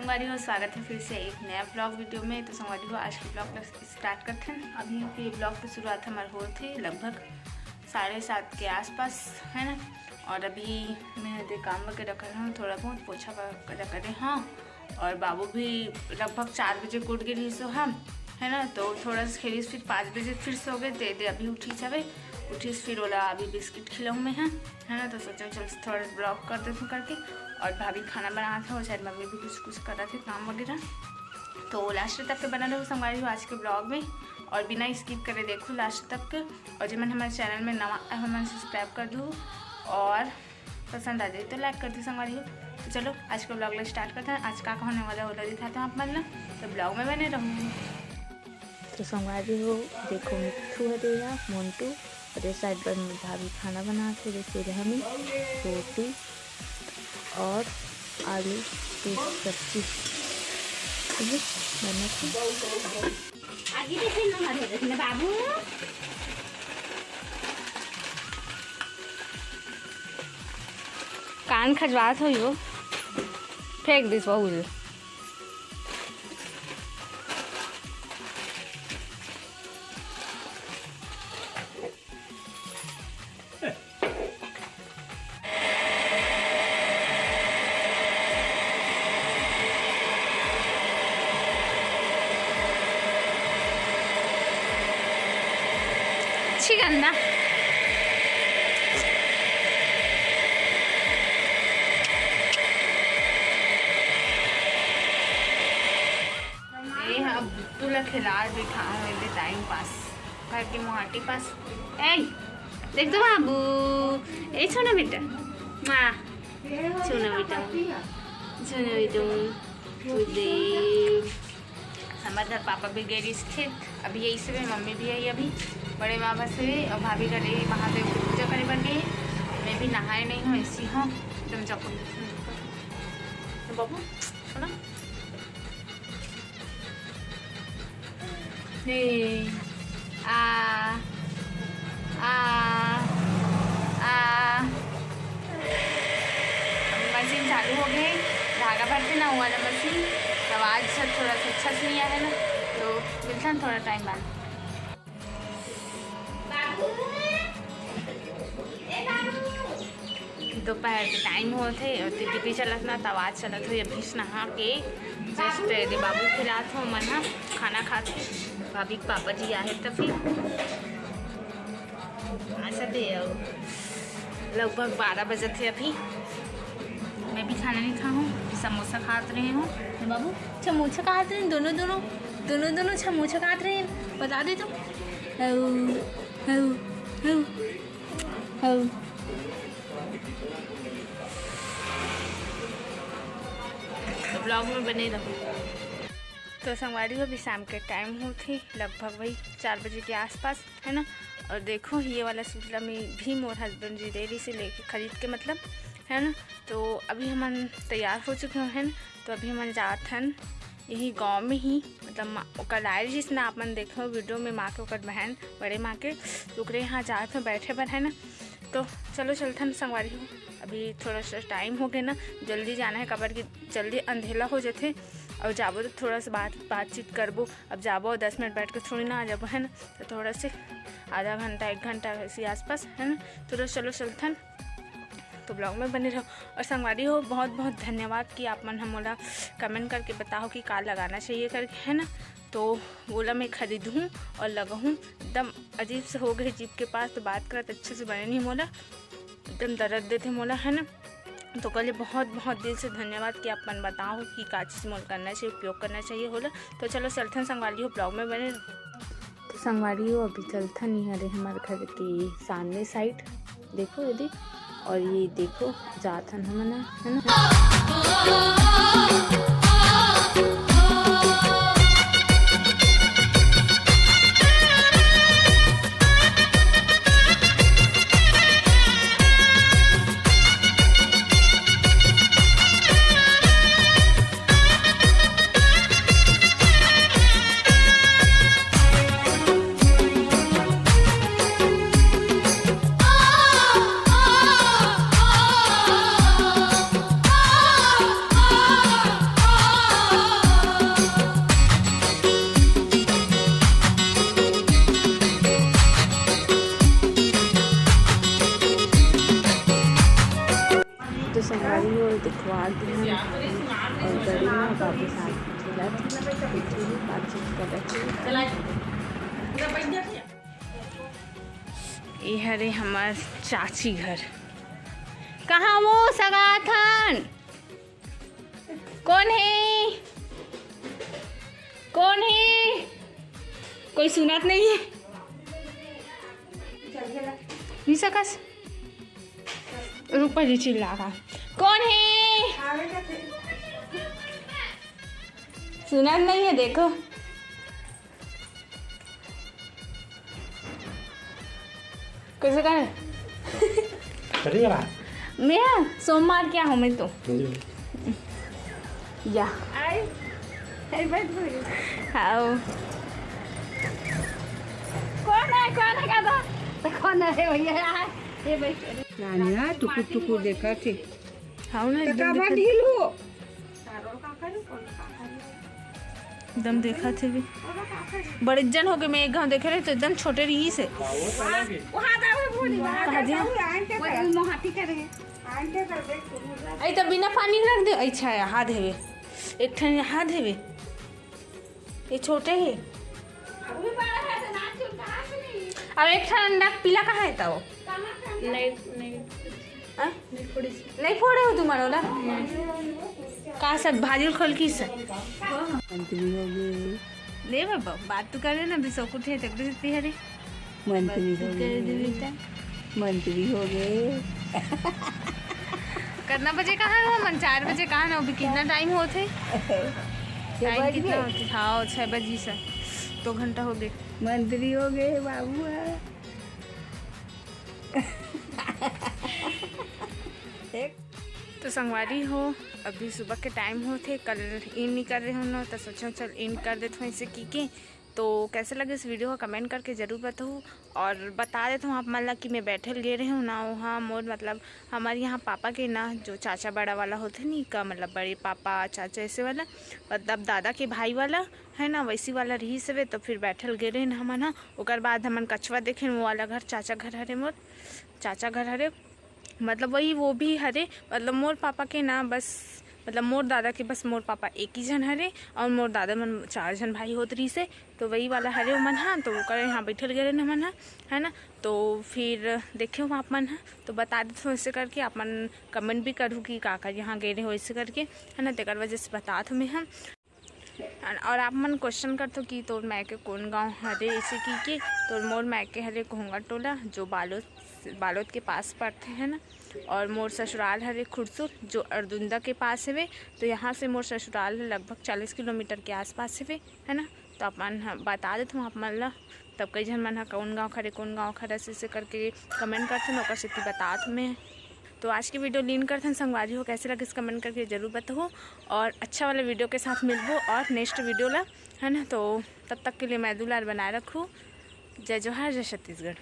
संगवारी हो, स्वागत है फिर से एक नया ब्लॉग वीडियो में। तो संगवारी हो, आज के ब्लॉग स्टार्ट करते हैं। अभी के ब्लॉग की शुरुआत हमारे हो थे लगभग 7:30 के आसपास, है ना। और अभी मैं काम वगैरह कर रहा हूँ, थोड़ा बहुत पोछा वगैरह करें। हाँ, और बाबू भी लगभग 4 बजे उठ गए सो हम, है ना। तो थोड़ा सा खेली, फिर 5 बजे फिर सो गए। दे अभी उठी जावे, उठी फिर बोला अभी बिस्किट खिलाऊँ मैं, है ना। तो सोचा चल थोड़ा ब्लॉग कर देते करके। और भाभी खाना बना था और शायद मम्मी भी कुछ कर रहे थे काम वगैरह। तो लास्ट तक के बना रहो संगवारी हो आज के ब्लॉग में, और बिना स्किप करे देखो लास्ट तक। और जब मैंने हमारे चैनल में नवा है मैंने सब्सक्राइब कर दो, और पसंद आ जाए तो लाइक कर दो संगवारी हो। तो चलो आज का ब्लॉग स्टार्ट करते हैं। आज का होने वाला वो दिखाते हैं आप मतलब, तो ब्लॉग में बने रहूँगी। तो संगवारी हो देखो, मिट्ठू है तेरा मोन्टू, और इस साइड पर भाभी खाना बना के जैसे हमें रोटी और आलू की सब्जी बना बाबू। कान खजवात हो, फेंक दिस बहुल। गंदा ये अब तुला खिला बिठा टाइम पास करके मुहाटी पास। ए देख तो बाबू, ए छोना बेटा, माँ छोना बेटा, छोना बेटा। हमारे घर पापा भी गए थे अभी, यही से मम्मी भी आई अभी, बड़े माँ बस हुए और भाभी का डे महादेव की पूजा करने बन गई। मैं भी नहाए नहीं हूँ, ऐसी हूँ तुम जाओ। तो बाबू सुना आ मशीन चालू हो गई, धागा भरते ना हुआ ना मशीन, तो आवाज़ सब थोड़ा सा अच्छा से नहीं आया ना, तो मिलता है थोड़ा टाइम बाद। दोपहर के टाइम हो थे और टीवी चलत ना, तो आवाज़ चलत हो। अभी नहा के जस्ट बाबू खिलात हो मन खाना खाते, भाभी के पापा जी आए तो फिर ऐसा दे लगभग 12 बजे थे अभी। मैं भी खाना नहीं खाऊँ, समोसा खात रहे हूँ बाबू, समोसा खाते रहे दोनों समोसा खाते रहे, बता दे तुम। ब्लॉग में बने रहो। तो संगवारी हो, अभी शाम के टाइम हो थी लगभग वही 4 बजे के आसपास, है ना। और देखो ये वाला सूचला में भी मोर हस्बैंड जी डेली से लेके खरीद के मतलब, है ना। तो अभी हम तैयार हो चुके हैं, तो अभी हम जात हैं यही गांव में ही, मतलब कल आए जिस ना आप मन देखो वीडियो में, माँ के ओकर बहन बड़े माँ के टुकड़े यहाँ जात हैं बैठे पर, है ना। तो चलो चलते हैं संगवारी हो, अभी थोड़ा सा टाइम हो गया ना, जल्दी जाना है कबर की, जल्दी अंधेला हो जाते। और जाबो तो थोड़ा सा बातचीत करबो, अब जाबो 10 मिनट बैठ के थोड़ी ना आ जाबो, है ना। तो थोड़ा से आधा घंटा 1 घंटा ऐसे आसपास, है ना। तो चलो चलते हैं, तो ब्लॉग में बने रहो। और संगवारी हो बहुत बहुत धन्यवाद कि आप मन हमोला कमेंट करके बताओ कि का लगाना चाहिए करके, है ना। तो बोला मैं खरीदूँ और लगाऊँ, एकदम अजीब से हो गए जीप के पास, तो बात करत अच्छे से बने नहीं मोला, एकदम दर्द देते मोला, है ना। तो कल बहुत बहुत दिल से धन्यवाद कि आप मन बताओ कि का चीज़ मोल करना चाहिए, उपयोग करना चाहिए होला। तो चलो चलते हैं संगवारी हो, ब्लॉग में बने। तो संगवारी हो अभी चलता नहीं है हमारे घर के सामने साइड, देखो यदि, और ये देखो जाथन हम है ना। ये हरे हमार चाची घर। कहाँ वो सगाथन? कौन है? कौन है? कोई सुनत नहीं है। नहीं सकस ऊपर ही चिल्ला रहा। कौन है? सुनत नहीं है, देखो। कैसे कर? मैं सोमवार क्या हूँ मैं तो या हाँ। कौन है कहता? कौन है भैया? ये नानिया टुकुर टुकुर देखा थे। हाँ ना एकदम देखा थे भी बड़े जन हो गए। मैं एक गाँव देखे रहे तो एकदम छोटे रही से तो बिना पानी रख दे। अच्छा है हाथ हेवे एक ठन हाथ हेवे ये छोटे है। अब एक ठन अंडा पीला कहाँ है? वो नहीं फोड़े हो तुम्हारा वाला का सब भाजी खोल की से मंत्री हो गए। नहीं बाबा बात तो करे ना बिसो कुछ है तक देती है रे। मंत्री हो गए। मंत्री हो गए। कितना बजे कहाँ हो? मन 4 बजे कहाँ ना? अभी कितना टाइम होते? टाइम कितना होते? हाँ 6 बजे से 2 घंटा हो गए। मंत्री हो गए बाबू। तो संगवारी हो अभी सुबह के टाइम हो थे, कल इन नहीं कर रहे हो ना तो सोचो चल इन कर देते हूँ इसे की। तो कैसे लगे इस वीडियो को कमेंट करके ज़रूर बताओ और बता देता हूँ आप मतलब कि मैं बैठल गे रही हूँ ना वहाँ मोर मतलब हमारे यहाँ पापा के ना जो चाचा बड़ा वाला होते नहीं का मतलब बड़े पापा चाचा ऐसे वाला मतलब दादा के भाई वाला है ना वैसी वाला रही से। तो फिर बैठल गे रहे हम ना ओकर बाद हमन कछवा देखे वो वाला घर चाचा घर हरे मोर चाचा घर हरे मतलब वही वो भी हरे मतलब मोर पापा के ना बस मतलब मोर दादा के बस मोर पापा एक ही जन हरे और मोर दादा मन 4 जन भाई होत रही से। तो वही वाला हरे मन हाँ तो वो करे यहाँ बैठल गए न मन है ना। तो फिर देखे हो आप मन हाँ तो बता देते हो ऐसे करके आप मन कमेंट भी करूँ कि का यहाँ गए रहे हो ऐसे करके है ना। तेकर वजह से बता तुम्हें हम और आप मन क्वेश्चन करते हो कि तोर मैके कौन गाँव हरे ऐसे की तोर मोर मैके हरे घोंगा टोला जो बालोद के पास पड़ते हैं ना और मोर ससुराल हरे खुरसुर जो अर्दुंदा के पास है। तो यहाँ से मोर ससुराल लगभग 40 किलोमीटर के आसपास है ना। तो अपन बता देते हूँ आप मन ला तब कई जन मन कौन गाँव खरे कौन गाँव खरे ऐसे करके कमेंट करते हैं से बता तुम्हें। तो आज की वीडियो लीन करते हैं संगवारी हो कैसे लगे इस कमेंट करके ज़रूर बताओ और अच्छा वाला वीडियो के साथ मिलबो और नेक्स्ट वीडियो ला है ना। तो तब तक के लिए मैं दुलार बनाए रखूँ। जय जोहार जय छत्तीसगढ़।